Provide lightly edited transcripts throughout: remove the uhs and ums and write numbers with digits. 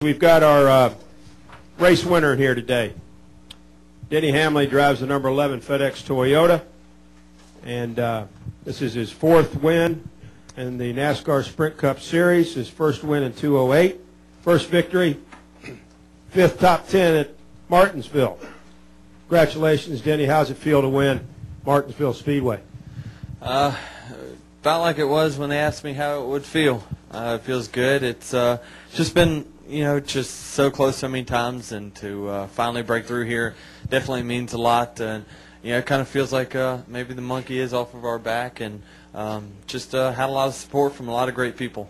we've got our race winner here today. Denny Hamlin drives the number 11 FedEx Toyota, and this is his 4th win in the NASCAR Sprint Cup Series, his first win in 2008, first victory, 5th top 10 at Martinsville. Congratulations, Denny. How's it feel to win Martinsville Speedway? Felt like it was when they asked me how it would feel. It feels good. It's just been, just so close so many times, and to finally break through here definitely means a lot. And it kind of feels like maybe the monkey is off of our back, and just had a lot of support from a lot of great people.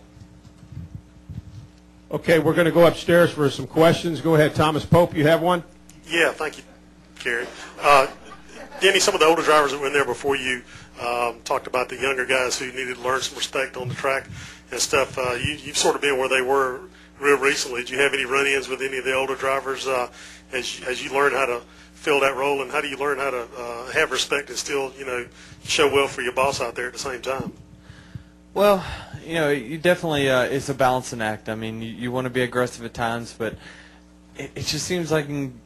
Okay, we're going to go upstairs for some questions. Go ahead, Thomas Pope. You have one? Yeah, thank you, Gary. Denny, some of the older drivers that were in there before you talked about the younger guys who needed to learn some respect on the track and stuff. You've sort of been where they were real recently. Did you have any run-ins with any of the older drivers as you learn how to fill that role, and how do you learn how to have respect and still, show well for your boss out there at the same time? Well, you definitely it's a balancing act. I mean, you want to be aggressive at times, but it just seems like you can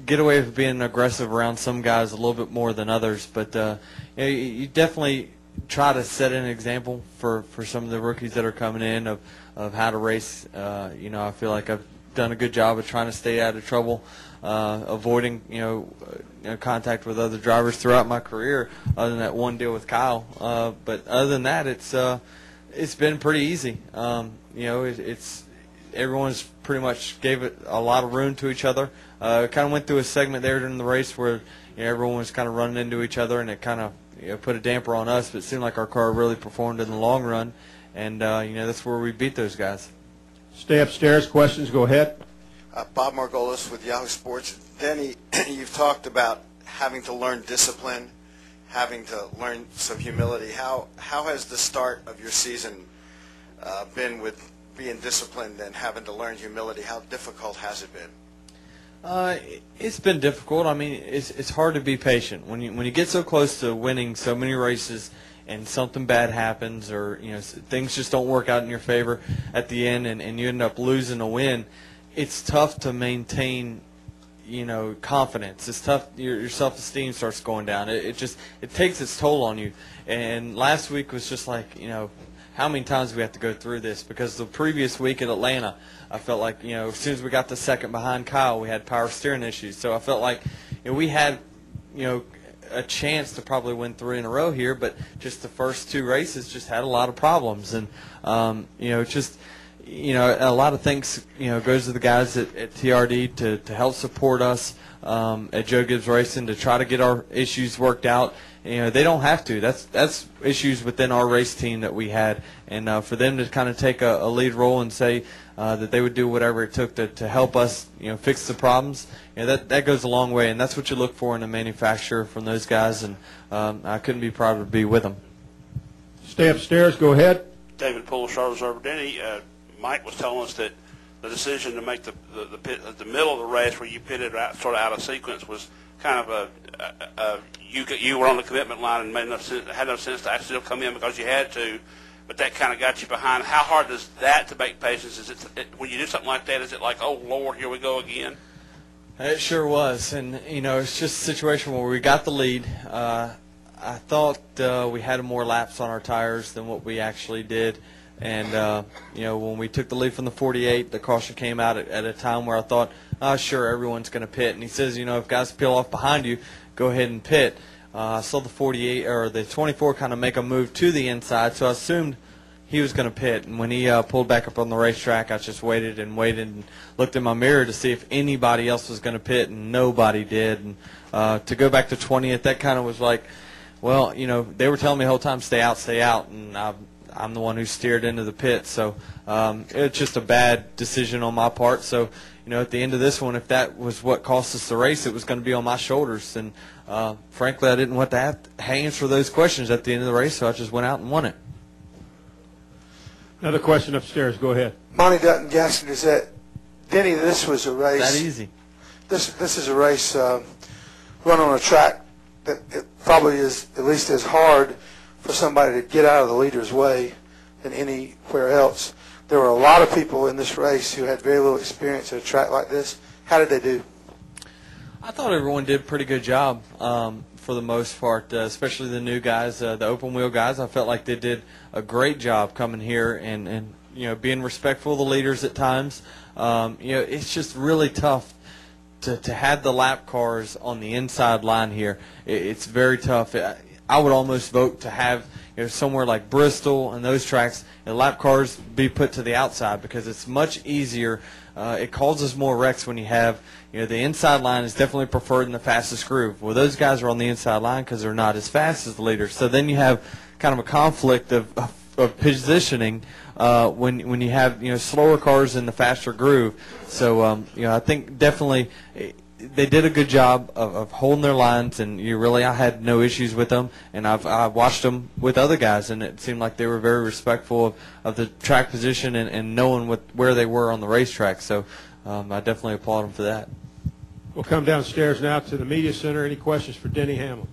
get away with being aggressive around some guys a little bit more than others. But you definitely try to set an example for some of the rookies that are coming in of how to race. I feel like I've done a good job of trying to stay out of trouble, avoiding contact with other drivers throughout my career, other than that one deal with Kyle. But other than that, it's been pretty easy. It's everyone's pretty much gave it a lot of room to each other. Kind of went through a segment there during the race where everyone was kind of running into each other, and it kind of put a damper on us. But it seemed like our car really performed in the long run, and that's where we beat those guys. Stay upstairs. Questions, go ahead. Bob Margolis with Yahoo Sports. Denny, you've talked about having to learn discipline, having to learn some humility. How has the start of your season been with being disciplined and having to learn humility? How difficult has it been? It's been difficult. I mean, it's hard to be patient when you get so close to winning so many races and something bad happens, or things just don't work out in your favor at the end, and you end up losing a win. It's tough to maintain confidence. It's tough. Your self-esteem starts going down. It takes its toll on you. And last week was just like, how many times do we have to go through this? Because the previous week at Atlanta, I felt like, as soon as we got the second behind Kyle, we had power steering issues. So I felt like we had, a chance to probably win 3 in a row here, but just the first 2 races just had a lot of problems. And, a lot of things, goes to the guys at TRD to help support us at Joe Gibbs Racing to try to get our issues worked out. They don't have to. That's issues within our race team that we had, and for them to kind of take a lead role and say that they would do whatever it took to help us, fix the problems. That goes a long way, and that's what you look for in a manufacturer from those guys. And I couldn't be prouder to be with them. Stay upstairs. Go ahead. David Poole, Charlotte Observer. Denny, Mike was telling us that the decision to make the pit at the middle of the race, where you pitted sort of out of sequence, was kind of you were on the commitment line and had no sense to actually come in because you had to, but that kind of got you behind. How hard is that to make patience? Is it when you do something like that? Is it like, oh Lord, here we go again? It sure was, and it's just a situation where we got the lead. I thought we had more laps on our tires than what we actually did. And, when we took the lead from the 48, the caution came out at a time where I thought, sure, everyone's going to pit. And he says, if guys peel off behind you, go ahead and pit. I saw the 48 or the 24 kind of make a move to the inside, so I assumed he was going to pit. And when he pulled back up on the racetrack, I just waited and looked in my mirror to see if anybody else was going to pit, and nobody did. And to go back to 20th, that kind of was like, well, they were telling me the whole time, stay out, and I'm the one who steered into the pit. So it's just a bad decision on my part. So, at the end of this one, if that was what cost us the race, it was going to be on my shoulders. And frankly, I didn't want to have to answer those questions at the end of the race, so I just went out and won it. Another question upstairs. Go ahead. Monty Dutton Gaston is that, Denny, this was a race. That easy. This is a race run on a track that it probably is at least as hard for somebody to get out of the leader's way than anywhere else. there were a lot of people in this race who had very little experience at a track like this. How did they do? I thought everyone did a pretty good job for the most part, especially the new guys, the open wheel guys. I felt like they did a great job coming here and being respectful of the leaders at times. It's just really tough to have the lap cars on the inside line here. It's very tough. I would almost vote to have somewhere like Bristol and those tracks, the lap cars be put to the outside because it's much easier. It causes more wrecks when you have the inside line is definitely preferred in the fastest groove. Well, those guys are on the inside line because they're not as fast as the leaders. So then you have kind of a conflict of positioning when you have slower cars in the faster groove. So I think definitely they did a good job of holding their lines, and I had no issues with them. And I've watched them with other guys, and it seemed like they were very respectful of the track position and knowing where they were on the racetrack. So I definitely applaud them for that. We'll come downstairs now to the media center. Any questions for Denny Hamlin?